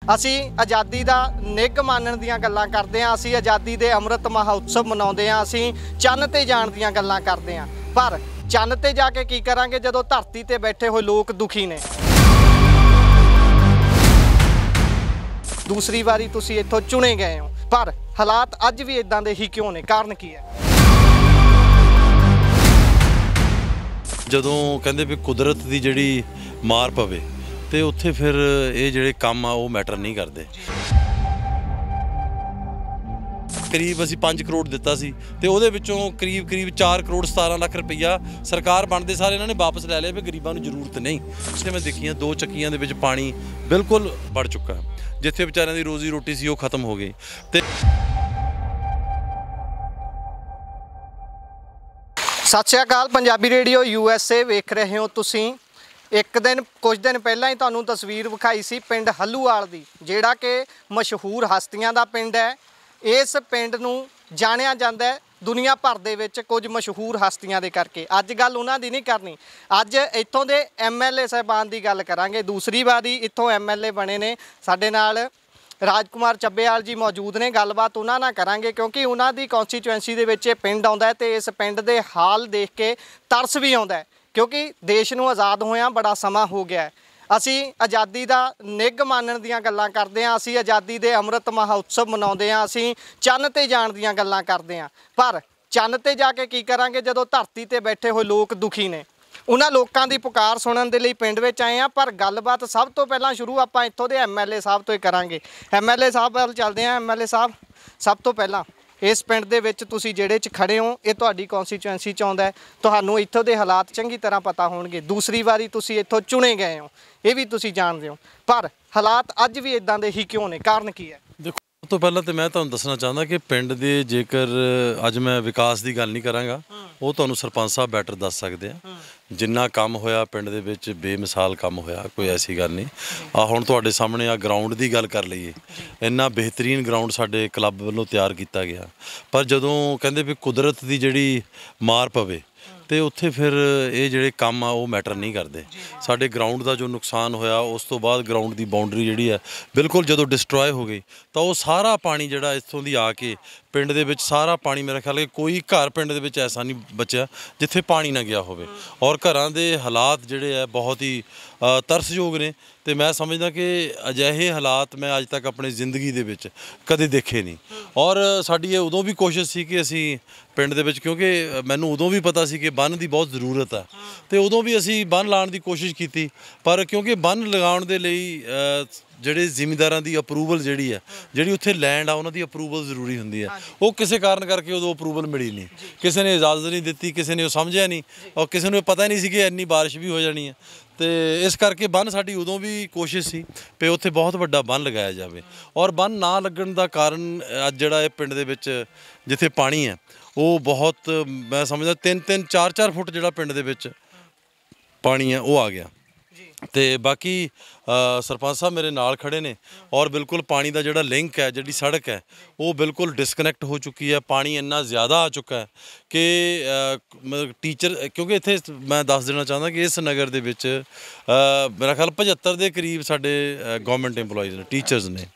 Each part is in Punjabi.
ਅਸੀਂ आज़ादी का निग मानण दीयां गल्लां करदे हां, ਅਸੀਂ आज़ादी के अमृत महोत्सव मनाउंदे हां, ਅਸੀਂ चंद ते जाण दीयां गल्लां करदे हां। पर चंद ते जाके की करांगे जदों धरती ते बैठे हुए लोग दुखी ने। दूसरी वारी तुसीं इत्थों चुने गए हो, पर हालात अज भी इदां दे ही क्यों ने? कारण की है? ਜਦੋਂ ਕਹਿੰਦੇ ਵੀ ਕੁਦਰਤ ਦੀ ਜਿਹੜੀ ਮਾਰ ਪਵੇ ਤੇ ਉੱਥੇ ਫਿਰ ਇਹ ਜਿਹੜੇ ਕੰਮ ਆ ਉਹ ਮੈਟਰ ਨਹੀਂ ਕਰਦੇ। ਕਰੀਬ ਅਸੀਂ 5 ਕਰੋੜ ਦਿੱਤਾ ਸੀ ਤੇ ਉਹਦੇ ਵਿੱਚੋਂ ਕਰੀਬ 4 ਕਰੋੜ 17 ਲੱਖ ਰੁਪਈਆ ਸਰਕਾਰ ਬਣਦੇ ਸਾਰੇ ਇਹਨਾਂ ਨੇ ਵਾਪਸ ਲੈ ਲਿਆ ਵੀ ਗਰੀਬਾਂ ਨੂੰ ਜ਼ਰੂਰਤ ਨਹੀਂ। ਜਿੱਥੇ ਮੈਂ ਦੇਖੀਆਂ 2 ਚੱਕੀਆਂ ਦੇ ਵਿੱਚ ਪਾਣੀ ਬਿਲਕੁਲ ਵੜ ਚੁੱਕਾ, ਜਿੱਥੇ ਵਿਚਾਰਿਆਂ ਦੀ ਰੋਜ਼ੀ ਰੋਟੀ ਸੀ ਉਹ ਖਤਮ ਹੋ ਗਈ। ਤੇ सत श्री अकाल, पंजाबी रेडियो USA वेख रहे हो तुसीं। एक दिन कुछ दिन पहला ही तुहानूं तस्वीर विखाई सी पिंड हल्लूवाल दी, जिहड़ा कि मशहूर हस्तियां दा पिंड है। इस पिंड नूं जाणिया जांदा है दुनिया भर दे विच कुछ मशहूर हस्तियां दे करके। अज गल उन्हां दी नहीं करनी, अज इत्थों दे MLA साहिबान दी गल करांगे। दूसरी वारी इत्थों MLA बने ने साडे नाल राजकुमार ਚੱਬੇਵਾਲ जी मौजूद ने। गलबात उन्हां नाल करांगे क्योंकि उन्हां दी कॉन्स्टिट्यूएंसी दे विच पिंड आउंदा है ते इस पिंड दे हाल देख के तरस भी आउंदा है, क्योंकि देश नूं आज़ाद होया बड़ा समा हो गया है। असी आज़ादी का निग मानण दीयां गल्लां करदे हां, असी आज़ादी के अमृत महोत्सव मनाउंदे हां, असी चंद ते जाण दीयां गल्लां करदे हां। पर चंद ते जाके की करांगे जदों धरती ते बैठे हुए लोग दुखी ने। उन्हां लोकां दी पुकार सुणन दे लई पिंड विच आए हां। पर गलबात सब तो पहलां शुरू आपां इत्थों दे MLA साहब तो ही करांगे। MLA साहब वल चलदे हां। MLA साहब, सब तो पहलां इस पिंड दे विच तुसीं जिहड़े च खड़े हो, ये तुहाडी कॉन्स्टिट्यूएंसी च आउंदा है, तुहानूं इत्थों दे हालात चंगी तरह पता होणगे। दूसरी वारी तुसीं इत्थों चुने गए हो, ये भी तुसीं जाणदे हो, पर हालात अज भी इदां दे ही क्यों ने? कारण की है? ਦੇਖੋ, ਸਭ ਤੋਂ ਪਹਿਲਾਂ ਤਾਂ ਮੈਂ ਤੁਹਾਨੂੰ ਦੱਸਣਾ ਚਾਹੁੰਦਾ ਕਿ ਪਿੰਡ ਦੇ ਜੇਕਰ ਅੱਜ ਮੈਂ ਵਿਕਾਸ ਦੀ ਗੱਲ ਨਹੀਂ ਕਰਾਂਗਾ, ਉਹ ਤੁਹਾਨੂੰ ਸਰਪੰਚ ਸਾਹਿਬ ਬੈਟਰ ਦੱਸ ਸਕਦੇ ਆ। ਜਿੰਨਾ ਕੰਮ ਹੋਇਆ ਪਿੰਡ ਦੇ ਵਿੱਚ ਬੇਮਿਸਾਲ ਕੰਮ ਹੋਇਆ, ਕੋਈ ਐਸੀ ਗੱਲ ਨਹੀਂ। ਆ ਹੁਣ ਤੁਹਾਡੇ ਸਾਹਮਣੇ ਆ ਗਰਾਊਂਡ ਦੀ ਗੱਲ ਕਰ ਲਈਏ, ਇੰਨਾ ਬਿਹਤਰੀਨ ਗਰਾਊਂਡ ਸਾਡੇ ਕਲੱਬ ਵੱਲੋਂ ਤਿਆਰ ਕੀਤਾ ਗਿਆ। ਪਰ ਜਦੋਂ ਕਹਿੰਦੇ ਵੀ ਕੁਦਰਤ ਦੀ ਜਿਹੜੀ ਮਾਰ ਪਵੇ ਤੇ ਉੱਥੇ ਫਿਰ ਇਹ ਜਿਹੜੇ ਕੰਮ ਆ ਉਹ ਮੈਟਰ ਨਹੀਂ ਕਰਦੇ। ਸਾਡੇ ਗਰਾਊਂਡ ਦਾ ਜੋ ਨੁਕਸਾਨ ਹੋਇਆ, ਉਸ ਤੋਂ ਬਾਅਦ ਗਰਾਊਂਡ ਦੀ ਬਾਉਂਡਰੀ ਜਿਹੜੀ ਹੈ ਬਿਲਕੁਲ ਜਦੋਂ ਡਿਸਟਰੋਏ ਹੋ ਗਈ, ਤਾਂ ਉਹ ਸਾਰਾ ਪਾਣੀ ਜਿਹੜਾ ਇੱਥੋਂ ਦੀ ਆ ਕੇ ਪਿੰਡ ਦੇ ਵਿੱਚ ਸਾਰਾ ਪਾਣੀ, ਮੇਰਾ ਖਿਆਲ ਹੈ ਕੋਈ ਘਰ ਪਿੰਡ ਦੇ ਵਿੱਚ ਐਸਾ ਨਹੀਂ ਬਚਿਆ ਜਿੱਥੇ ਪਾਣੀ ਨਾ ਗਿਆ ਹੋਵੇ। ਔਰ ਘਰਾਂ ਦੇ ਹਾਲਾਤ ਜਿਹੜੇ ਹੈ ਬਹੁਤ ਹੀ ਤਰਸਯੋਗ ਨੇ। ਤੇ ਮੈਂ ਸਮਝਦਾ ਕਿ ਅਜਿਹੇ ਹਾਲਾਤ ਮੈਂ ਅੱਜ ਤੱਕ ਆਪਣੀ ਜ਼ਿੰਦਗੀ ਦੇ ਵਿੱਚ ਕਦੇ ਦੇਖੇ ਨਹੀਂ। ਔਰ ਸਾਡੀ ਇਹ ਉਦੋਂ ਵੀ ਕੋਸ਼ਿਸ਼ ਸੀ ਕਿ ਅਸੀਂ ਪਿੰਡ ਦੇ ਵਿੱਚ, ਕਿਉਂਕਿ ਮੈਨੂੰ ਉਦੋਂ ਵੀ ਪਤਾ ਸੀ ਕਿ ਬੰਨ੍ਹ ਦੀ ਬਹੁਤ ਜ਼ਰੂਰਤ ਹੈ, ਤੇ ਉਦੋਂ ਵੀ ਅਸੀਂ ਬੰਨ੍ਹ ਲਾਉਣ ਦੀ ਕੋਸ਼ਿਸ਼ ਕੀਤੀ। ਪਰ ਕਿਉਂਕਿ ਬੰਨ੍ਹ ਲਗਾਉਣ ਦੇ ਲਈ ਜਿਹੜੇ ਜ਼ਿਮੀਂਦਾਰਾਂ ਦੀ ਅਪਰੂਵਲ ਜਿਹੜੀ ਹੈ, ਜਿਹੜੀ ਉੱਥੇ ਲੈਂਡ ਆ ਉਹਨਾਂ ਦੀ ਅਪਰੂਵਲ ਜ਼ਰੂਰੀ ਹੁੰਦੀ ਹੈ, ਉਹ ਕਿਸੇ ਕਾਰਨ ਕਰਕੇ ਉਦੋਂ ਅਪਰੂਵਲ ਮਿਲੀ ਨਹੀਂ। ਕਿਸੇ ਨੇ ਇਜਾਜ਼ਤ ਨਹੀਂ ਦਿੱਤੀ, ਕਿਸੇ ਨੇ ਉਹ ਸਮਝਿਆ ਨਹੀਂ, ਔਰ ਕਿਸੇ ਨੂੰ ਪਤਾ ਨਹੀਂ ਸੀ ਕਿ ਇੰਨੀ ਬਾਰਿਸ਼ ਵੀ ਹੋ ਜਾਣੀ ਹੈ। ਤੇ ਇਸ ਕਰਕੇ ਬੰਨ੍ਹ ਸਾਡੀ ਉਦੋਂ ਵੀ ਕੋਸ਼ਿਸ਼ ਸੀ ਵੀ ਉੱਥੇ ਬਹੁਤ ਵੱਡਾ ਬੰਨ੍ਹ ਲਗਾਇਆ ਜਾਵੇ। ਔਰ ਬੰਨ੍ਹ ਨਾ ਲੱਗਣ ਦਾ ਕਾਰਨ ਅੱਜ ਜਿਹੜਾ ਇਹ ਪਿੰਡ ਦੇ ਵਿੱਚ ਜਿੱਥੇ ਪਾਣੀ ਹੈ ਉਹ ਬਹੁਤ, ਮੈਂ ਸਮਝਦਾ 3-3 4-4 ਫੁੱਟ ਜਿਹੜਾ ਪਿੰਡ ਦੇ ਵਿੱਚ ਪਾਣੀ ਹੈ ਉਹ ਆ ਗਿਆ। ਤੇ ਬਾਕੀ ਸਰਪੰਚ ਸਾਹਿਬ ਮੇਰੇ ਨਾਲ ਖੜੇ ਨੇ, ਔਰ ਬਿਲਕੁਲ ਪਾਣੀ ਦਾ ਜਿਹੜਾ ਲਿੰਕ ਹੈ, ਜਿਹੜੀ ਸੜਕ ਹੈ, ਉਹ ਬਿਲਕੁਲ ਡਿਸਕਨੈਕਟ ਹੋ ਚੁੱਕੀ ਹੈ। ਪਾਣੀ ਇੰਨਾ ਜ਼ਿਆਦਾ ਆ ਚੁੱਕਾ ਹੈ ਕਿ ਟੀਚਰ, ਕਿਉਂਕਿ ਇੱਥੇ ਮੈਂ ਦੱਸ ਦੇਣਾ ਚਾਹੁੰਦਾ ਕਿ ਇਸ ਨਗਰ ਦੇ ਵਿੱਚ ਮੇਰਾ ਖਿਆਲ 75 ਦੇ ਕਰੀਬ ਸਾਡੇ ਗੌਰਮੈਂਟ ਇੰਪਲੋਈਜ਼ ਨੇ, ਟੀਚਰਸ ਨੇ।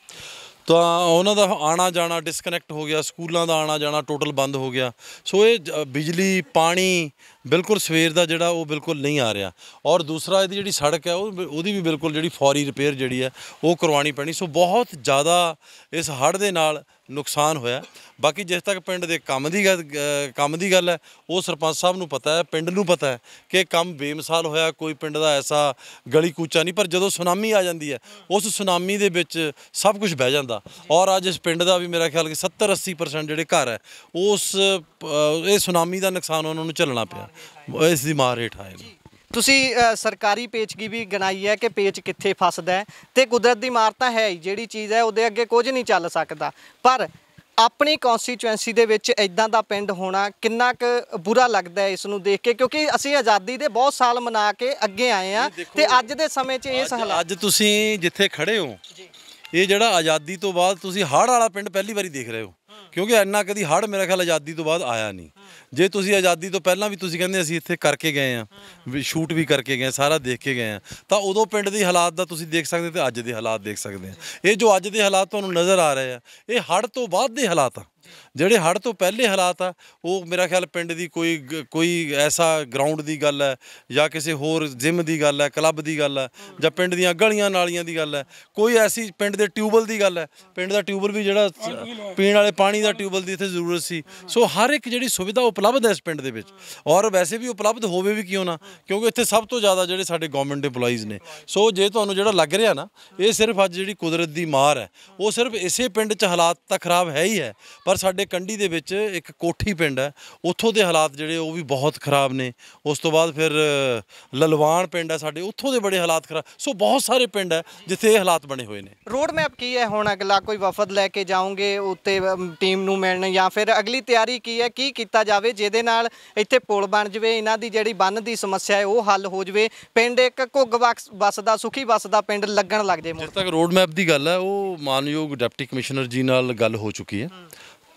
ਤਾਂ ਉਹਨਾਂ ਦਾ ਆਉਣਾ ਜਾਣਾ ਡਿਸਕਨੈਕਟ ਹੋ ਗਿਆ, ਸਕੂਲਾਂ ਦਾ ਆਉਣਾ ਜਾਣਾ ਟੋਟਲ ਬੰਦ ਹੋ ਗਿਆ। ਸੋ ਇਹ ਬਿਜਲੀ ਪਾਣੀ ਬਿਲਕੁਲ ਸਵੇਰ ਦਾ ਜਿਹੜਾ ਉਹ ਬਿਲਕੁਲ ਨਹੀਂ ਆ ਰਿਹਾ। ਔਰ ਦੂਸਰਾ ਇਹਦੀ ਜਿਹੜੀ ਸੜਕ ਹੈ ਉਹਦੀ ਵੀ ਬਿਲਕੁਲ ਜਿਹੜੀ ਫੌਰੀ ਰਿਪੇਅਰ ਜਿਹੜੀ ਹੈ ਉਹ ਕਰਵਾਉਣੀ ਪੈਣੀ। ਸੋ ਬਹੁਤ ਜ਼ਿਆਦਾ ਇਸ ਹੜ੍ਹ ਦੇ ਨਾਲ ਨੁਕਸਾਨ ਹੋਇਆ। ਬਾਕੀ ਜਿਸ ਤੱਕ ਪਿੰਡ ਦੇ ਕੰਮ ਦੀ ਗੱਲ ਹੈ, ਉਹ ਸਰਪੰਚ ਸਾਹਿਬ ਨੂੰ ਪਤਾ ਹੈ, ਪਿੰਡ ਨੂੰ ਪਤਾ ਹੈ ਕਿ ਕੰਮ ਬੇਮਿਸਾਲ ਹੋਇਆ, ਕੋਈ ਪਿੰਡ ਦਾ ਐਸਾ ਗਲੀ ਕੂਚਾ ਨਹੀਂ। ਪਰ ਜਦੋਂ ਸੁਨਾਮੀ ਆ ਜਾਂਦੀ ਹੈ, ਉਸ ਸੁਨਾਮੀ ਦੇ ਵਿੱਚ ਸਭ ਕੁਝ ਬਹਿ ਜਾਂਦਾ। ਔਰ ਅੱਜ ਇਸ ਪਿੰਡ ਦਾ ਵੀ ਮੇਰਾ ਖਿਆਲ ਕਿ 70-80% ਜਿਹੜੇ ਘਰ ਹੈ ਇਹ ਸੁਨਾਮੀ ਦਾ ਨੁਕਸਾਨ ਉਹਨਾਂ ਨੂੰ ਝੱਲਣਾ ਪਿਆ, ਇਸ ਦੀ ਮਾਰ ਹੇਠ ਆਏ ਨੇ। ਤੁਸੀਂ ਸਰਕਾਰੀ ਪੇਚਗੀ ਵੀ ਗਣਾਈ ਹੈ ਕਿ ਪੇਚ ਕਿੱਥੇ ਫਸਦਾ ਹੈ, ਤੇ ਕੁਦਰਤ ਦੀ ਮਾਰ ਤਾਂ ਹੈ ਹੀ, ਜਿਹੜੀ ਚੀਜ਼ ਹੈ ਉਹਦੇ ਅੱਗੇ ਕੁਝ ਨਹੀਂ ਚੱਲ ਸਕਦਾ। ਪਰ ਆਪਣੀ ਕੌਂਸਟੀਚੁਐਂਸੀ ਦੇ ਵਿੱਚ ਇੱਦਾਂ ਦਾ ਪਿੰਡ ਹੋਣਾ ਕਿੰਨਾ ਕੁ ਬੁਰਾ ਲੱਗਦਾ ਹੈ ਇਸ ਨੂੰ ਦੇਖ ਕੇ, ਕਿਉਂਕਿ ਅਸੀਂ ਆਜ਼ਾਦੀ ਦੇ ਬਹੁਤ ਸਾਲ ਮਨਾ ਕੇ ਅੱਗੇ ਆਏ ਹਾਂ, ਤੇ ਅੱਜ ਦੇ ਸਮੇਂ 'ਚ ਇਸ ਹਾਲਾਤ। ਅੱਜ ਤੁਸੀਂ ਜਿੱਥੇ ਖੜੇ ਹੋ, ਇਹ ਜਿਹੜਾ ਆਜ਼ਾਦੀ ਤੋਂ ਬਾਅਦ ਤੁਸੀਂ ਹੜ੍ਹ ਵਾਲਾ ਪਿੰਡ ਪਹਿਲੀ ਵਾਰੀ ਦੇਖ ਰਹੇ ਹੋ। ਕਿਉਂਕਿ ਇੰਨਾ ਕਦੀ ਹੜ੍ਹ ਮੇਰਾ ਖਿਆਲ ਆਜ਼ਾਦੀ ਤੋਂ ਬਾਅਦ ਆਇਆ ਨਹੀਂ। ਜੇ ਤੁਸੀਂ ਆਜ਼ਾਦੀ ਤੋਂ ਪਹਿਲਾਂ ਵੀ ਤੁਸੀਂ ਕਹਿੰਦੇ ਅਸੀਂ ਇੱਥੇ ਕਰਕੇ ਗਏ ਆ, ਸ਼ੂਟ ਵੀ ਕਰਕੇ ਗਏ, ਸਾਰਾ ਦੇਖ ਕੇ ਗਏ ਆ, ਤਾਂ ਉਦੋਂ ਪਿੰਡ ਦੇ ਹਾਲਾਤ ਦਾ ਤੁਸੀਂ ਦੇਖ ਸਕਦੇ ਤੇ ਅੱਜ ਦੇ ਹਾਲਾਤ ਦੇਖ ਸਕਦੇ ਆ। ਇਹ ਜੋ ਅੱਜ ਦੇ ਹਾਲਾਤ ਤੁਹਾਨੂੰ ਨਜ਼ਰ ਆ ਰਹੇ ਆ, ਇਹ ਹੜ੍ਹ ਤੋਂ ਬਾਅਦ ਦੇ ਹਾਲਾਤ ਆ। ਜਿਹੜੇ ਹੜ੍ਹ ਤੋਂ ਪਹਿਲੇ ਹਾਲਾਤ ਆ ਉਹ ਮੇਰਾ ਖਿਆਲ ਪਿੰਡ ਦੀ ਕੋਈ ਐਸਾ ਗਰਾਊਂਡ ਦੀ ਗੱਲ ਹੈ ਜਾਂ ਕਿਸੇ ਹੋਰ ਜਿਮ ਦੀ ਗੱਲ ਹੈ, ਕਲੱਬ ਦੀ ਗੱਲ ਹੈ, ਜਾਂ ਪਿੰਡ ਦੀਆਂ ਗਲੀਆਂ ਨਾਲੀਆਂ ਦੀ ਗੱਲ ਹੈ, ਕੋਈ ਐਸੀ ਪਿੰਡ ਦੇ ਟਿਊਬਵੈੱਲ ਦੀ ਗੱਲ ਹੈ। ਪਿੰਡ ਦਾ ਟਿਊਬਵੈੱਲ ਵੀ ਜਿਹੜਾ ਪੀਣ ਵਾਲੇ ਪਾਣੀ ਦਾ ਟਿਊਬਵੈੱਲ ਦੀ ਇੱਥੇ ਜ਼ਰੂਰਤ ਸੀ। ਸੋ ਹਰ ਇੱਕ ਜਿਹੜੀ ਸੁਵਿਧਾ ਉਪਲਬਧ ਹੈ ਇਸ ਪਿੰਡ ਦੇ ਵਿੱਚ, ਔਰ ਵੈਸੇ ਵੀ ਉਪਲਬਧ ਹੋਵੇ ਵੀ ਕਿਉਂ ਨਾ, ਕਿਉਂਕਿ ਇੱਥੇ ਸਭ ਤੋਂ ਜ਼ਿਆਦਾ ਜਿਹੜੇ ਸਾਡੇ ਗਵਰਨਮੈਂਟ EMPLOYEES ਨੇ। ਸੋ ਜੇ ਤੁਹਾਨੂੰ ਜਿਹੜਾ ਲੱਗ ਰਿਹਾ ਨਾ ਇਹ ਸਿਰਫ ਅੱਜ ਜਿਹੜੀ ਕੁਦਰਤ ਦੀ ਮਾਰ ਹੈ, ਉਹ ਸਿਰਫ ਇਸੇ ਪਿੰਡ 'ਚ ਹਾਲਾਤ ਤਾਂ ਖਰਾਬ ਹੈ ਹੀ ਹੈ, ਪਰ ਸਾਡੇ ਕੰਢੀ ਦੇ ਵਿੱਚ ਇੱਕ ਕੋਠੀ ਪਿੰਡ ਹੈ, ਉੱਥੋਂ ਦੇ ਹਾਲਾਤ ਜਿਹੜੇ ਉਹ ਵੀ ਬਹੁਤ ਖਰਾਬ ਨੇ। ਉਸ ਤੋਂ ਬਾਅਦ ਫਿਰ ਲਲਵਾਨ ਪਿੰਡ ਹੈ ਸਾਡੇ, ਉੱਥੋਂ ਦੇ ਬੜੇ ਹਾਲਾਤ ਖਰਾਬ। ਸੋ ਬਹੁਤ ਸਾਰੇ ਪਿੰਡ ਹੈ ਜਿੱਥੇ ਇਹ ਹਾਲਾਤ ਬਣੇ ਹੋਏ ਨੇ। ਰੋਡ ਮੈਪ ਕੀ ਹੈ ਹੁਣ ਅਗਲਾ? ਕੋਈ ਵਫਦ ਲੈ ਕੇ ਜਾਓਗੇ ਉੱਤੇ ਟੀਮ ਨੂੰ ਮਿਲਣ, ਜਾਂ ਫਿਰ ਅਗਲੀ ਤਿਆਰੀ ਕੀ ਹੈ? ਕੀ ਕੀਤਾ ਜਾਵੇ ਜਿਹਦੇ ਨਾਲ ਇੱਥੇ ਪੁਲ ਬਣ ਜਾਵੇ, ਇਹਨਾਂ ਦੀ ਜਿਹੜੀ ਬੰਨ ਦੀ ਸਮੱਸਿਆ ਹੈ ਉਹ ਹੱਲ ਹੋ ਜਾਵੇ, ਪਿੰਡ ਇੱਕ ਘੁੱਗ ਵਸਦਾ ਸੁਖੀ ਵਸਦਾ ਪਿੰਡ ਲੱਗਣ ਲੱਗ ਜਾਏ? ਜਿੱਥੇ ਤੱਕ ਰੋਡ ਮੈਪ ਦੀ ਗੱਲ ਹੈ, ਉਹ ਮਾਨਯੋਗ ਡਿਪਟੀ ਕਮਿਸ਼ਨਰ ਜੀ ਨਾਲ ਗੱਲ ਹੋ ਚੁੱਕੀ ਹੈ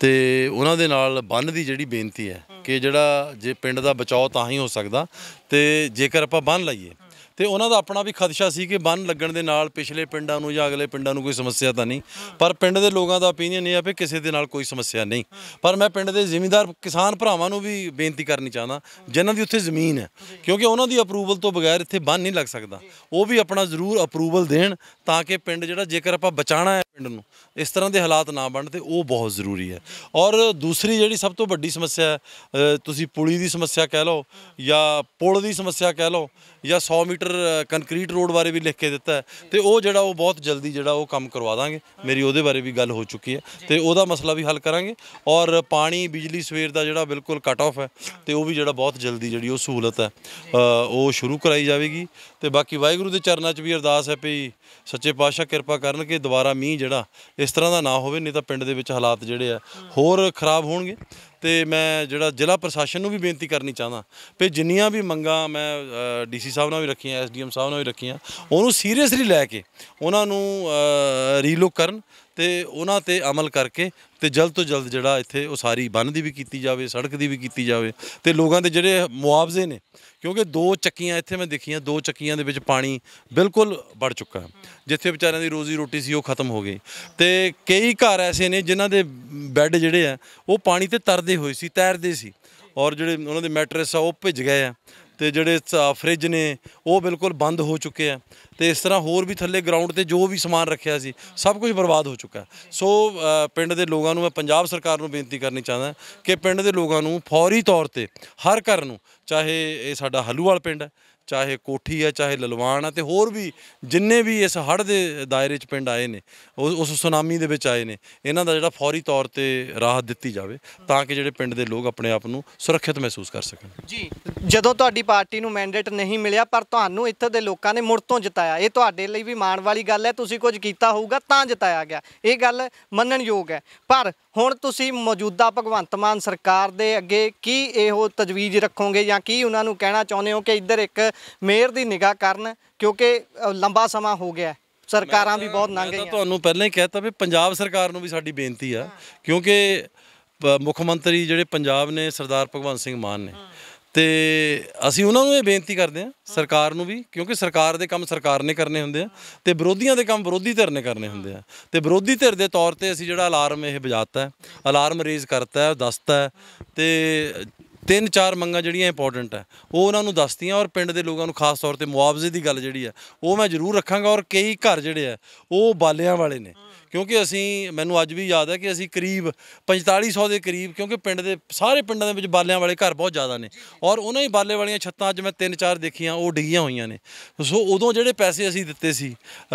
ਤੇ ਉਹਨਾਂ ਦੇ ਨਾਲ ਬੰਨ ਦੀ ਜਿਹੜੀ ਬੇਨਤੀ ਹੈ ਕਿ ਜਿਹੜਾ ਜੇ ਪਿੰਡ ਦਾ ਬਚਾਓ ਤਾਂ ਹੀ ਹੋ ਸਕਦਾ, ਤੇ ਜੇਕਰ ਆਪਾਂ ਬੰਨ ਲਾਈਏ ਤੇ ਉਹਨਾਂ ਦਾ ਆਪਣਾ ਵੀ ਖਦਸ਼ਾ ਸੀ ਕਿ ਬੰਨ ਲੱਗਣ ਦੇ ਨਾਲ ਪਿਛਲੇ ਪਿੰਡਾਂ ਨੂੰ ਜਾਂ ਅਗਲੇ ਪਿੰਡਾਂ ਨੂੰ ਕੋਈ ਸਮੱਸਿਆ ਤਾਂ ਨਹੀਂ, ਪਰ ਪਿੰਡ ਦੇ ਲੋਕਾਂ ਦਾ ਓਪੀਨੀਅਨ ਇਹ ਹੈ ਵੀ ਕਿਸੇ ਦੇ ਨਾਲ ਕੋਈ ਸਮੱਸਿਆ ਨਹੀਂ। ਪਰ ਮੈਂ ਪਿੰਡ ਦੇ ਜ਼ਿਮੀਂਦਾਰ ਕਿਸਾਨ ਭਰਾਵਾਂ ਨੂੰ ਵੀ ਬੇਨਤੀ ਕਰਨੀ ਚਾਹੁੰਦਾ ਜਿਨ੍ਹਾਂ ਦੀ ਉੱਥੇ ਜ਼ਮੀਨ ਹੈ, ਕਿਉਂਕਿ ਉਹਨਾਂ ਦੀ ਅਪਰੂਵਲ ਤੋਂ ਬਗੈਰ ਇੱਥੇ ਬੰਨ ਨਹੀਂ ਲੱਗ ਸਕਦਾ, ਉਹ ਵੀ ਆਪਣਾ ਜ਼ਰੂਰ ਅਪਰੂਵਲ ਦੇਣ ਤਾਂ ਕਿ ਪਿੰਡ ਜਿਹੜਾ, ਜੇਕਰ ਆਪਾਂ ਬਚਾਉਣਾ ਹੈ ਪਿੰਡ ਨੂੰ, ਇਸ ਤਰ੍ਹਾਂ ਦੇ ਹਾਲਾਤ ਨਾ ਬਣਨ, ਤੇ ਉਹ ਬਹੁਤ ਜ਼ਰੂਰੀ ਹੈ। ਔਰ ਦੂਸਰੀ ਜਿਹੜੀ ਸਭ ਤੋਂ ਵੱਡੀ ਸਮੱਸਿਆ ਹੈ, ਤੁਸੀਂ ਪੁਲੀ ਦੀ ਸਮੱਸਿਆ ਕਹਿ ਲਓ ਜਾਂ ਪੁਲ ਦੀ ਸਮੱਸਿਆ ਕਹਿ ਲਓ, ਜਾਂ 100 ਮੀਟਰ ਕੰਕਰੀਟ ਰੋਡ ਬਾਰੇ ਵੀ ਲਿਖ ਕੇ ਦਿੱਤਾ ਹੈ, ਤੇ ਉਹ ਜਿਹੜਾ ਉਹ ਬਹੁਤ ਜਲਦੀ ਜਿਹੜਾ ਉਹ ਕੰਮ ਕਰਵਾ ਦਾਂਗੇ। ਮੇਰੀ ਉਹਦੇ ਬਾਰੇ ਵੀ ਗੱਲ ਹੋ ਚੁੱਕੀ ਹੈ ਤੇ ਉਹਦਾ ਮਸਲਾ ਵੀ ਹੱਲ ਕਰਾਂਗੇ। ਔਰ ਪਾਣੀ ਬਿਜਲੀ ਸਵੇਰ ਦਾ ਜਿਹੜਾ ਬਿਲਕੁਲ ਕੱਟ ਆਫ ਹੈ, ਤੇ ਉਹ ਵੀ ਜਿਹੜਾ ਬਹੁਤ ਜਲਦੀ ਜਿਹੜੀ ਉਹ ਸਹੂਲਤ ਹੈ ਉਹ ਸ਼ੁਰੂ ਕਰਾਈ ਜਾਵੇਗੀ। ਤੇ ਬਾਕੀ ਵਾਹਿਗੁਰੂ ਦੇ ਚਰਨਾਂ 'ਚ ਵੀ ਅਰਦਾਸ ਹੈ ਵੀ ਸੱਚੇ ਪਾਤਸ਼ਾਹ ਕਿਰਪਾ ਕਰਨ ਕਿ ਦੁਬਾਰਾ ਮੀਂਹ ਜਿਹੜਾ ਇਸ ਤਰ੍ਹਾਂ ਦਾ ਨਾ ਹੋਵੇ, ਨਹੀਂ ਤਾਂ ਪਿੰਡ ਦੇ ਵਿੱਚ ਹਾਲਾਤ ਜਿਹੜੇ ਆ ਹੋਰ ਖਰਾਬ ਹੋਣਗੇ। ਤੇ ਮੈਂ ਜਿਹੜਾ ਜ਼ਿਲ੍ਹਾ ਪ੍ਰਸ਼ਾਸਨ ਨੂੰ ਵੀ ਬੇਨਤੀ ਕਰਨੀ ਚਾਹੁੰਦਾ ਵੀ ਜਿੰਨੀਆਂ ਵੀ ਮੰਗਾਂ ਮੈਂ DC ਸਾਹਿਬ ਨਾਲ ਵੀ ਰੱਖੀਆਂ, SDM ਸਾਹਿਬ ਨਾਲ ਵੀ ਰੱਖੀਆਂ, ਉਹਨੂੰ ਸੀਰੀਅਸਲੀ ਲੈ ਕੇ ਉਹਨਾਂ ਨੂੰ ਰੀਲੁੱਕ ਕਰਨ ਤੇ ਉਹਨਾਂ ਤੇ ਅਮਲ ਕਰਕੇ ਤੇ ਜਲਦ ਤੋਂ ਜਲਦ ਜਿਹੜਾ ਇੱਥੇ ਉਸਾਰੀ ਬੰਨ੍ਹ ਦੀ ਵੀ ਕੀਤੀ ਜਾਵੇ, ਸੜਕ ਦੀ ਵੀ ਕੀਤੀ ਜਾਵੇ, ਤੇ ਲੋਕਾਂ ਦੇ ਜਿਹੜੇ ਮੁਆਵਜ਼ੇ ਨੇ, ਕਿਉਂਕਿ 2 ਚੱਕੀਆਂ ਇੱਥੇ ਮੈਂ ਦੇਖੀਆਂ, 2 ਚੱਕੀਆਂ ਦੇ ਵਿੱਚ ਪਾਣੀ ਬਿਲਕੁਲ ਵੜ ਚੁੱਕਾ, ਜਿੱਥੇ ਵਿਚਾਰਿਆਂ ਦੀ ਰੋਜ਼ੀ ਰੋਟੀ ਸੀ ਉਹ ਖਤਮ ਹੋ ਗਈ। ਤੇ ਕਈ ਘਰ ਐਸੇ ਨੇ ਜਿਨ੍ਹਾਂ ਦੇ ਬੈੱਡ ਜਿਹੜੇ ਆ ਉਹ ਪਾਣੀ ਤੇ ਤਰਦੇ ਹੋਏ ਸੀ, ਤੈਰਦੇ ਸੀ, ਔਰ ਜਿਹੜੇ ਉਹਨਾਂ ਦੇ ਮੈਟਰਸ ਆ ਉਹ ਭਿੱਜ ਗਏ ਆ, ਤੇ ਜਿਹੜੇ ਫਰਿੱਜ ਨੇ ਉਹ ਬਿਲਕੁਲ ਬੰਦ ਹੋ ਚੁੱਕੇ ਆ, ਤੇ ਇਸ ਤਰ੍ਹਾਂ ਹੋਰ ਵੀ ਥੱਲੇ ਗਰਾਊਂਡ ਤੇ ਜੋ ਵੀ ਸਮਾਨ ਰੱਖਿਆ ਸੀ ਸਭ ਕੁਝ ਬਰਬਾਦ ਹੋ ਚੁੱਕਾ। ਸੋ ਪਿੰਡ ਦੇ ਲੋਕਾਂ ਨੂੰ ਮੈਂ ਪੰਜਾਬ ਸਰਕਾਰ ਨੂੰ ਬੇਨਤੀ ਕਰਨੀ ਚਾਹੁੰਦਾ ਕਿ ਪਿੰਡ ਦੇ ਲੋਕਾਂ ਨੂੰ ਫੌਰੀ ਤੌਰ ਤੇ ਹਰ ਘਰ ਨੂੰ, ਚਾਹੇ ਇਹ ਸਾਡਾ ਹਲੂਵਾਲ ਪਿੰਡ ਹੈ, ਚਾਹੇ ਕੋਠੀ ਹੈ, ਚਾਹੇ ਲਲਵਾਨ ਹੈ, ਤੇ ਹੋਰ ਵੀ ਜਿੰਨੇ ਵੀ ਇਸ ਹੜ੍ਹ ਦੇ ਦਾਇਰੇ 'ਚ ਪਿੰਡ ਆਏ ਨੇ, ਉਸ ਸੁਨਾਮੀ ਦੇ ਵਿੱਚ ਆਏ ਨੇ, ਇਹਨਾਂ ਦਾ ਜਿਹੜਾ ਫੌਰੀ ਤੌਰ ਤੇ ਰਾਹਤ ਦਿੱਤੀ ਜਾਵੇ ਤਾਂ ਕਿ ਜਿਹੜੇ ਪਿੰਡ ਦੇ ਲੋਕ ਆਪਣੇ ਆਪ ਨੂੰ ਸੁਰੱਖਿਅਤ ਮਹਿਸੂਸ ਕਰ ਸਕਣ। ਜੀ, ਜਦੋਂ ਤੁਹਾਡੀ ਪਾਰਟੀ ਨੂੰ ਮੈਂਡੇਟ ਨਹੀਂ ਮਿਲਿਆ ਪਰ ਤੁਹਾਨੂੰ ਇੱਥੇ ਦੇ ਲੋਕਾਂ ਨੇ ਮੁੜ ਤੋਂ ਜਿਤਾਇਆ, ਇਹ ਤੁਹਾਡੇ ਲਈ ਵੀ ਮਾਣ ਵਾਲੀ ਗੱਲ ਹੈ। ਤੁਸੀਂ ਕੁਝ ਕੀਤਾ ਹੋਊਗਾ ਤਾਂ ਜਿਤਾਇਆ ਗਿਆ, ਇਹ ਗੱਲ ਮੰਨਣਯੋਗ ਹੈ। ਪਰ ਹੁਣ ਤੁਸੀਂ ਮੌਜੂਦਾ ਭਗਵੰਤ ਮਾਨ ਸਰਕਾਰ ਦੇ ਅੱਗੇ ਕੀ ਇਹੋ ਤਜਵੀਜ਼ ਰੱਖੋਗੇ, ਜਾਂ ਕੀ ਉਹਨਾਂ ਨੂੰ ਕਹਿਣਾ ਚਾਹੁੰਦੇ ਹੋ ਕਿ ਇੱਧਰ ਇੱਕ ਮੇਅਰ ਦੀ ਨਿਗਾਹ ਕਰਨ, ਕਿਉਂਕਿ ਲੰਬਾ ਸਮਾਂ ਹੋ ਗਿਆ, ਸਰਕਾਰਾਂ ਵੀ ਬਹੁਤ ਲੰਘ ਗਈਆਂ। ਤੁਹਾਨੂੰ ਪਹਿਲਾਂ ਹੀ ਕਹਿਤਾ ਵੀ ਪੰਜਾਬ ਸਰਕਾਰ ਨੂੰ ਵੀ ਸਾਡੀ ਬੇਨਤੀ ਆ, ਕਿਉਂਕਿ ਮੁੱਖ ਮੰਤਰੀ ਜਿਹੜੇ ਪੰਜਾਬ ਨੇ ਸਰਦਾਰ ਭਗਵੰਤ ਸਿੰਘ ਮਾਨ ਨੇ, ਤੇ ਅਸੀਂ ਉਹਨਾਂ ਨੂੰ ਇਹ ਬੇਨਤੀ ਕਰਦੇ ਹਾਂ ਸਰਕਾਰ ਨੂੰ ਵੀ, ਕਿਉਂਕਿ ਸਰਕਾਰ ਦੇ ਕੰਮ ਸਰਕਾਰ ਨੇ ਕਰਨੇ ਹੁੰਦੇ ਆ ਤੇ ਵਿਰੋਧੀਆਂ ਦੇ ਕੰਮ ਵਿਰੋਧੀ ਧਿਰ ਨੇ ਕਰਨੇ ਹੁੰਦੇ ਆ। ਤੇ ਵਿਰੋਧੀ ਧਿਰ ਦੇ ਤੌਰ ਤੇ ਅਸੀਂ ਜਿਹੜਾ ਅਲਾਰਮ ਇਹ ਵਜਾਤਾ ਹੈ, ਅਲਾਰਮ ਰੇਜ਼ ਕਰਤਾ ਹੈ, ਦੱਸਤਾ ਹੈ, ਤੇ 3-4 ਮੰਗਾਂ ਜਿਹੜੀਆਂ ਇੰਪੋਰਟੈਂਟ ਹੈ ਉਹ ਉਹਨਾਂ ਨੂੰ ਦੱਸਤੀਆਂ। ਔਰ ਪਿੰਡ ਦੇ ਲੋਕਾਂ ਨੂੰ ਖਾਸ ਤੌਰ ਤੇ ਮੁਆਵਜ਼ੇ ਦੀ ਗੱਲ ਜਿਹੜੀ ਹੈ ਉਹ ਮੈਂ ਜ਼ਰੂਰ ਰੱਖਾਂਗਾ। ਔਰ ਕਈ ਘਰ ਜਿਹੜੇ ਆ ਉਹ ਬਾਲਿਆਂ ਵਾਲੇ ਨੇ, ਕਿਉਂਕਿ ਅਸੀਂ, ਮੈਨੂੰ ਅੱਜ ਵੀ ਯਾਦ ਹੈ ਕਿ ਅਸੀਂ ਕਰੀਬ 4500 ਦੇ ਕਰੀਬ, ਕਿਉਂਕਿ ਪਿੰਡ ਦੇ ਸਾਰੇ ਪਿੰਡਾਂ ਦੇ ਵਿੱਚ ਬਾਲਿਆਂ ਵਾਲੇ ਘਰ ਬਹੁਤ ਜ਼ਿਆਦਾ ਨੇ, ਔਰ ਉਹਨਾਂ ਹੀ ਬਾਲੇ ਵਾਲੀਆਂ ਛੱਤਾਂ ਅੱਜ ਮੈਂ 3-4 ਦੇਖੀਆਂ ਉਹ ਡਿੱਗੀਆਂ ਹੋਈਆਂ ਨੇ। ਸੋ ਉਦੋਂ ਜਿਹੜੇ ਪੈਸੇ ਅਸੀਂ ਦਿੱਤੇ ਸੀ,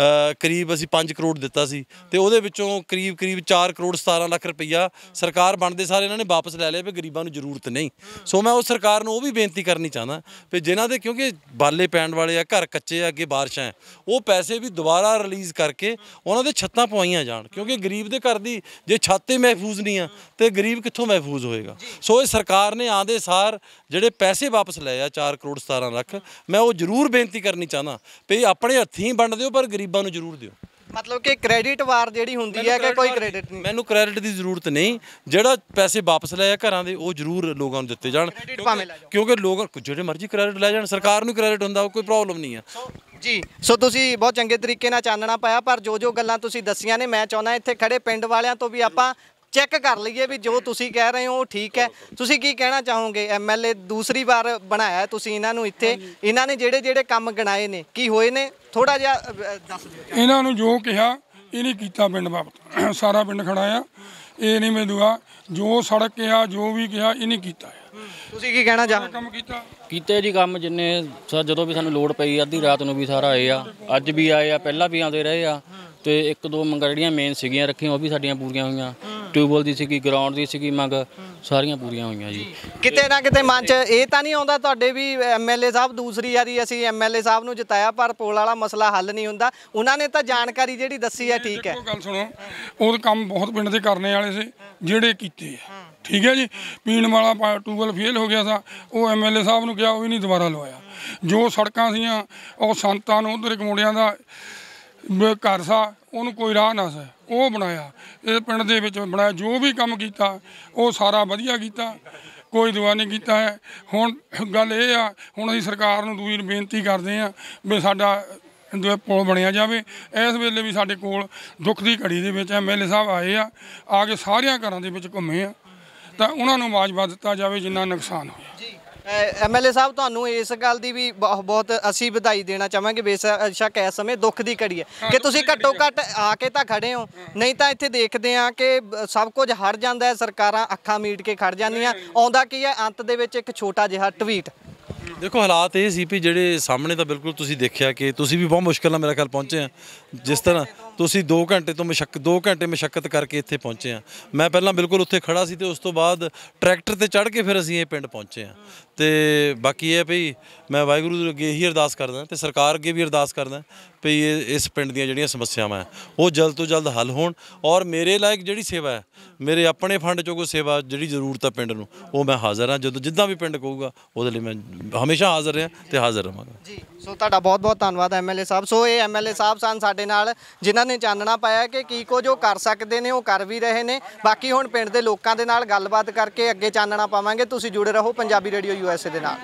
ਕਰੀਬ ਅਸੀਂ 5 ਕਰੋੜ ਦਿੱਤਾ ਸੀ, ਤੇ ਉਹਦੇ ਵਿੱਚੋਂ ਕਰੀਬ 4 ਕਰੋੜ 17 ਲੱਖ ਰੁਪਈਆ ਸਰਕਾਰ ਬਣਦੇ ਸਾਰੇ ਇਹਨਾਂ ਨੇ ਵਾਪਸ ਲੈ ਲਿਆ ਵੀ ਗਰੀਬਾਂ ਨੂੰ ਜ਼ਰੂਰਤ ਨਹੀਂ। ਸੋ ਮੈਂ ਉਸ ਸਰਕਾਰ ਨੂੰ ਉਹ ਵੀ ਬੇਨਤੀ ਕਰਨੀ ਚਾਹੁੰਦਾ ਵੀ ਜਿਨ੍ਹਾਂ ਦੇ, ਕਿਉਂਕਿ ਬਾਲੇ ਪੈਣ ਵਾਲੇ ਆ, ਘਰ ਕੱਚੇ ਆ, ਅੱਗੇ ਬਾਰਿਸ਼ਾਂ ਹੈ, ਉਹ ਪੈਸੇ ਵੀ ਦੁਬਾਰਾ ਰਿਲੀਜ਼ ਕਰਕੇ ਉਹਨਾਂ ਦੇ ਛੱਤਾਂ ਪਵਾਈਆਂ ਜਾਣ, ਕਿਉਂਕਿ ਗਰੀਬ ਦੇ ਘਰ ਦੀ ਜੇ ਛੱਤ ਹੀ ਮਹਿਫੂਜ਼ ਨਹੀਂ ਆ ਤੇ ਗਰੀਬ ਕਿੱਥੋਂ ਮਹਿਫੂਜ਼ ਹੋਏਗਾ। ਸੋ ਇਹ ਸਰਕਾਰ ਨੇ ਆਂਦੇ ਸਾਰ ਜਿਹੜੇ ਪੈਸੇ ਵਾਪਸ ਲਏ ਆ 4 ਕਰੋੜ 17 ਲੱਖ, ਮੈਂ ਉਹ ਜ਼ਰੂਰ ਬੇਨਤੀ ਕਰਨੀ ਚਾਹੁੰਦਾ ਵੀ ਆਪਣੇ ਹੱਥੀਂ ਵੰਡ ਦਿਓ ਪਰ ਗਰੀਬਾਂ ਨੂੰ ਜ਼ਰੂਰ ਦਿਓ। ਮਤਲਬ ਕਿ ਕ੍ਰੈਡਿਟ ਵਾਰ ਜਿਹੜੀ ਹੁੰਦੀ ਹੈ ਕਿ ਕੋਈ ਕ੍ਰੈਡਿਟ ਨਹੀਂ? ਮੈਨੂੰ ਕ੍ਰੈਡਿਟ ਦੀ ਜ਼ਰੂਰਤ ਨਹੀਂ, ਜਿਹੜਾ ਪੈਸੇ ਵਾਪਸ ਲਏ ਆ ਘਰਾਂ ਦੇ ਉਹ ਜ਼ਰੂਰ ਲੋਕਾਂ ਨੂੰ ਦਿੱਤੇ ਜਾਣ, ਕਿਉਂਕਿ ਲੋਕ ਜਿਹੜੇ ਮਰਜ਼ੀ ਕ੍ਰੈਡਿਟ ਲੈ ਜਾਣ, ਸਰਕਾਰ ਨੂੰ ਕ੍ਰੈਡਿਟ ਹੁੰਦਾ, ਕੋਈ ਪ੍ਰੋਬਲਮ ਨਹੀਂ ਆ ਜੀ। ਸੋ ਤੁਸੀਂ ਬਹੁਤ ਚੰਗੇ ਤਰੀਕੇ ਨਾਲ ਚਾਨਣਾ ਪਾਇਆ, ਪਰ ਜੋ ਗੱਲਾਂ ਤੁਸੀਂ ਦੱਸੀਆਂ ਨੇ ਮੈਂ ਚਾਹੁੰਦਾ ਇੱਥੇ ਖੜੇ ਪਿੰਡ ਵਾਲਿਆਂ ਤੋਂ ਵੀ ਆਪਾਂ ਚੈੱਕ ਕਰ ਲਈਏ ਵੀ ਜੋ ਤੁਸੀਂ ਕਹਿ ਰਹੇ ਹੋ ਉਹ ਠੀਕ ਹੈ। ਤੁਸੀਂ ਕੀ ਕਹਿਣਾ ਚਾਹੋਗੇ? ਐਮਐਲਏ ਦੂਸਰੀ ਵਾਰ ਬਣਾਇਆ ਤੁਸੀਂ ਇਹਨਾਂ ਨੂੰ ਇੱਥੇ, ਇਹਨਾਂ ਨੇ ਜਿਹੜੇ ਕੰਮ ਗਣਾਏ ਨੇ ਕੀ ਹੋਏ ਨੇ, ਥੋੜਾ ਜਿਹਾ ਦੱਸ ਦਿਓ। ਇਹਨਾਂ ਨੂੰ ਜੋ ਕਿਹਾ ਇਹਨੇ ਕੀਤਾ ਪਿੰਡ ਬਾਬਤ, ਸਾਰਾ ਪਿੰਡ ਖੜਾ ਆ, ਇਹ ਨਹੀਂ ਮੈਂ ਦੁਆ ਜੋ ਸੜਕ ਕਿਹਾ ਜੋ ਵੀ ਕਿਹਾ ਇਹਨੇ ਕੀਤਾ ਆ। ਤੁਸੀਂ ਕੀ ਕਹਿਣਾ ਚਾਹੋਗੇ? ਕੰਮ ਕੀਤੇ ਜੀ ਕੰਮ ਜਿੰਨੇ ਜਦੋਂ ਵੀ ਸਾਨੂੰ ਲੋੜ ਪਈ ਅੱਧੀ ਰਾਤ ਨੂੰ ਵੀ ਸਾਰਾ ਆਏ ਆ, ਅੱਜ ਵੀ ਆਏ ਆ, ਪਹਿਲਾਂ ਵੀ ਆਉਂਦੇ ਰਹੇ ਆ, ਤੇ ਇੱਕ ਦੋ ਮੰਗਾਂ ਜਿਹੜੀਆਂ ਮੇਨ ਸੀਗੀਆਂ ਰੱਖੀਆਂ ਉਹ ਵੀ ਸਾਡੀਆਂ ਪੂਰੀਆਂ ਹੋਈਆਂ। ਟਿਊਬਵੈੱਲ ਦੀ ਸੀਗੀ, ਗਰਾਊਂਡ ਦੀ ਸੀਗੀ ਮੰਗ, ਸਾਰੀਆਂ ਪੂਰੀਆਂ ਹੋਈਆਂ ਜੀ। ਕਿਤੇ ਨਾ ਕਿਤੇ ਮਨ 'ਚ ਇਹ ਤਾਂ ਨਹੀਂ ਆਉਂਦਾ ਤੁਹਾਡੇ ਵੀ ਐਮਐਲਏ ਸਾਹਿਬ ਦੂਸਰੀ ਵਾਰੀ ਅਸੀਂ ਐਮਐਲਏ ਸਾਹਿਬ ਨੂੰ ਜਿਤਾਇਆ ਪਰ ਪੁਲ ਵਾਲਾ ਮਸਲਾ ਹੱਲ ਨਹੀਂ ਹੁੰਦਾ? ਉਹਨਾਂ ਨੇ ਤਾਂ ਜਾਣਕਾਰੀ ਜਿਹੜੀ ਦੱਸੀ ਹੈ ਠੀਕ ਹੈ। ਗੱਲ ਸੁਣੋ, ਉਹ ਕੰਮ ਬਹੁਤ ਪਿੰਡ ਦੇ ਕਰਨੇ ਵਾਲੇ ਸੀ ਜਿਹੜੇ ਕੀਤੇ ਆ, ਠੀਕ ਹੈ ਜੀ। ਪੀਣ ਵਾਲਾ ਟਿਊਬਵੈੱਲ ਫੇਲ ਹੋ ਗਿਆ ਸੀ, ਉਹ ਐਮਐਲਏ ਸਾਹਿਬ ਨੂੰ ਕਿਹਾ ਉਹ ਵੀ ਨਹੀਂ ਦੁਬਾਰਾ ਲਵਾਇਆ। ਜੋ ਸੜਕਾਂ ਸੀਆਂ ਉਹ ਸੰਤਾਂ ਨੂੰ ਉਧਰ ਇੱਕ ਮੁੰਡਿਆਂ ਦਾ ਘਰ ਸਾ ਉਹਨੂੰ ਕੋਈ ਰਾਹ ਨਾ ਸੀ, ਉਹ ਬਣਾਇਆ। ਇਹ ਪਿੰਡ ਦੇ ਵਿੱਚ ਬਣਾਇਆ, ਜੋ ਵੀ ਕੰਮ ਕੀਤਾ ਉਹ ਸਾਰਾ ਵਧੀਆ ਕੀਤਾ, ਕੋਈ ਦੁਆ ਨਹੀਂ ਕੀਤਾ ਹੈ। ਹੁਣ ਗੱਲ ਇਹ ਆ, ਹੁਣ ਅਸੀਂ ਸਰਕਾਰ ਨੂੰ ਦੂਜੀ ਬੇਨਤੀ ਕਰਦੇ ਹਾਂ ਵੀ ਸਾਡਾ ਪੁਲ ਬਣਿਆ ਜਾਵੇ। ਇਸ ਵੇਲੇ ਵੀ ਸਾਡੇ ਕੋਲ ਦੁੱਖ ਦੀ ਘੜੀ ਦੇ ਵਿੱਚ ਐਮਐਲਏ ਸਾਹਿਬ ਆਏ ਆ ਕੇ ਸਾਰਿਆਂ ਘਰਾਂ ਦੇ ਵਿੱਚ ਘੁੰਮੇ ਆ, ਤਾਂ ਉਹਨਾਂ ਨੂੰ ਮੁਆਵਜ਼ਾ ਦਿੱਤਾ ਜਾਵੇ ਜਿੰਨਾ ਨੁਕਸਾਨ ਹੋਇਆ। ਐਮਐਲਏ ਸਾਹਿਬ ਤੁਹਾਨੂੰ ਇਸ ਗੱਲ ਦੀ ਵੀ ਬਹੁਤ ਅਸੀਂ ਵਧਾਈ ਦੇਣਾ ਚਾਹਾਂਗੇ, ਬੇਸ਼ੱਕ ਇਸ ਸਮੇਂ ਦੁੱਖ ਦੀ ਘੜੀ ਹੈ ਕਿ ਤੁਸੀਂ ਘੱਟੋ ਘੱਟ ਆ ਕੇ ਤਾਂ ਖੜੇ ਹੋ, ਨਹੀਂ ਤਾਂ ਇੱਥੇ ਦੇਖਦੇ ਆ ਕਿ ਸਭ ਕੁਝ ਹਟ ਜਾਂਦਾ ਹੈ, ਸਰਕਾਰਾਂ ਅੱਖਾਂ ਮੀਟ ਕੇ ਖੜ ਜਾਂਦੀਆਂ। ਆਉਂਦਾ ਕੀ ਹੈ ਅੰਤ ਦੇ ਵਿੱਚ ਇੱਕ ਛੋਟਾ ਜਿਹਾ ਟਵੀਟ। ਦੇਖੋ ਹਾਲਾਤ ਇਹ ਸੀ ਵੀ ਜਿਹੜੇ ਸਾਹਮਣੇ ਤਾਂ ਬਿਲਕੁਲ ਤੁਸੀਂ ਦੇਖਿਆ ਕਿ ਤੁਸੀਂ ਵੀ ਬਹੁਤ ਮੁਸ਼ਕਿਲ ਨਾਲ ਮੇਰੇ ਖਿਆਲ ਪਹੁੰਚੇ ਆ। ਜਿਸ ਤਰ੍ਹਾਂ ਤੁਸੀਂ 2 ਘੰਟੇ ਮਸ਼ੱਕਤ ਕਰਕੇ ਇੱਥੇ ਪਹੁੰਚੇ ਆ। ਮੈਂ ਪਹਿਲਾਂ ਬਿਲਕੁਲ ਉੱਥੇ ਖੜਾ ਸੀ ਤੇ ਉਸ ਤੋਂ ਬਾਅਦ ਟਰੈਕਟਰ ਤੇ ਚੜ੍ਹ ਕੇ ਫਿਰ ਅਸੀਂ ਇਹ ਪਿੰਡ ਪਹੁੰਚੇ ਆ। ਤੇ ਬਾਕੀ ਇਹ ਭਈ ਮੈਂ ਵਾਹਿਗੁਰੂ ਅੱਗੇ ਇਹੀ ਅਰਦਾਸ ਕਰਦਾ ਤੇ ਸਰਕਾਰ ਅੱਗੇ ਵੀ ਅਰਦਾਸ ਕਰਦਾ ਭਈ ਇਸ ਪਿੰਡ ਦੀਆਂ ਜਿਹੜੀਆਂ ਸਮੱਸਿਆਵਾਂ ਉਹ ਜਲਦ ਤੋਂ ਜਲਦ ਹੱਲ ਹੋਣ, ਔਰ ਮੇਰੇ ਲਾਇਕ ਜਿਹੜੀ ਸੇਵਾ ਹੈ, ਮੇਰੇ ਆਪਣੇ ਫੰਡ 'ਚੋਂ ਕੋਈ ਸੇਵਾ ਜਿਹੜੀ ਜ਼ਰੂਰਤ ਹੈ ਪਿੰਡ ਨੂੰ, ਉਹ ਮੈਂ ਹਾਜ਼ਰ ਹਾਂ। ਜਦੋਂ ਜਿੱਦਾਂ ਵੀ ਪਿੰਡ ਕਹੂਗਾ ਉਹਦੇ ਲਈ ਮੈਂ ਹਮੇਸ਼ਾ ਹਾਜ਼ਰ ਰਿਹਾ ਤੇ ਹਾਜ਼ਰ ਰਹਾਂਗਾ ਜੀ। ਸੋ ਤੁਹਾਡਾ ਬਹੁਤ ਬਹੁਤ ਧੰਨਵਾਦ ਐਮਐਲਏ ਸਾਹਿਬ। ਸੋ ਇਹ ਐਮਐਲਏ ਸਾਹਿਬ ਸਨ ਸਾਡੇ ਨਾਲ, ਜਿਨ੍ਹਾਂ ਨੇ ਚਾਨਣਾ ਪਾਇਆ ਕਿ ਕੀ ਕੁਝ ਉਹ ਕਰ ਸਕਦੇ ਨੇ, ਉਹ ਕਰ ਵੀ ਰਹੇ ਨੇ। ਬਾਕੀ ਹੁਣ ਪਿੰਡ ਦੇ ਲੋਕਾਂ ਦੇ ਨਾਲ ਗੱਲਬਾਤ ਕਰਕੇ ਅੱਗੇ ਚਾਨਣਾ ਪਾਵਾਂਗੇ। ਤੁਸੀਂ ਜੁੜੇ ਰਹੋ ਪੰਜਾਬੀ ਰੇਡੀਓ USA ਦੇ ਨਾਲ।